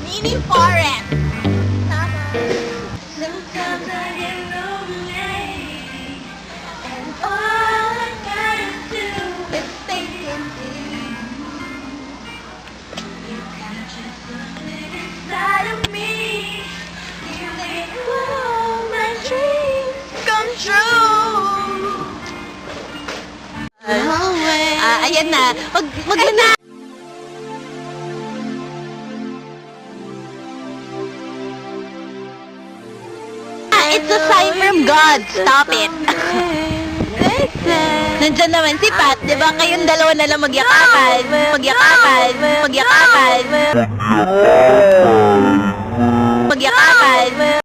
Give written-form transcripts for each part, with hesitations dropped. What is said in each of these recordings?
Meaning foreign. Ayan na. Wag na. It's a sign from God. Stop it. Nandyan naman si Pat. Diba kayong dalawa na lang magyakapan? Magyakapan. Magyakapan. Magyakapan.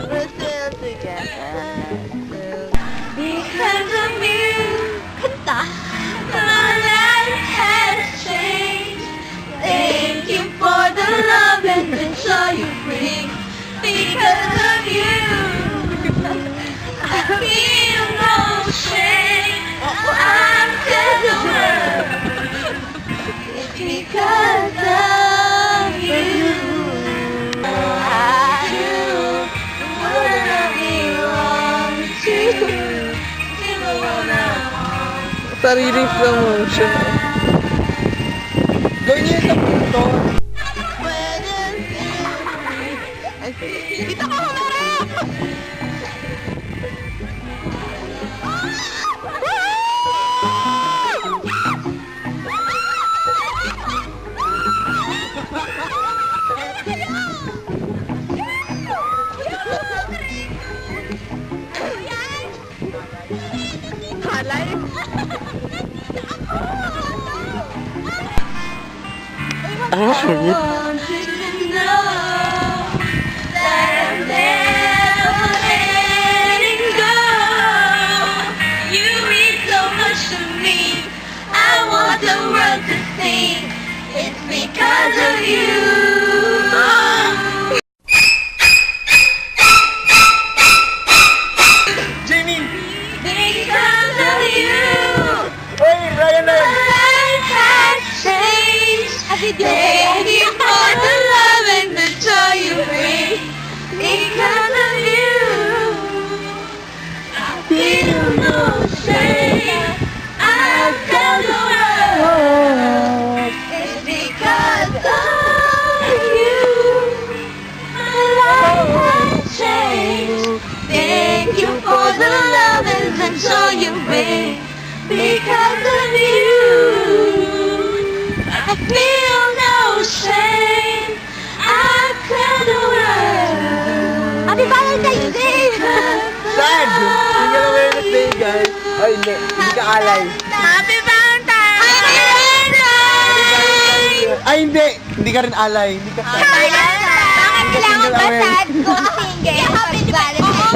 We're still together. Because of you. Kanta. My life has changed. Thank you for the love and the joy you bring. Because of you, I feel no shame. I'm just the world. It's because of you. I do wanna belong to you. Sariling promotion. Gawin niyo sa punto. Dito ka humarap! Halay! The world to see, it's because of you. Jamie! Because of you. Oy, Ryan na! My life has changed. Thank you for the love and the joy you bring. Because of you, I feel no shame. I tell the world, it's because of you. My life has changed. Thank you for the love and the joy you bring. Because of you, I feel no shame. I tell the world. Happy Valentine's Day! Sad! Hindi ka naman yung day, guys. Ay, hindi ka alay. Happy Valentine's! Happy Valentine's! Ay, hindi! Hindi ka rin alay. Hindi ka sad. Bakit kailangan ba sad? Kung single, happy Valentine's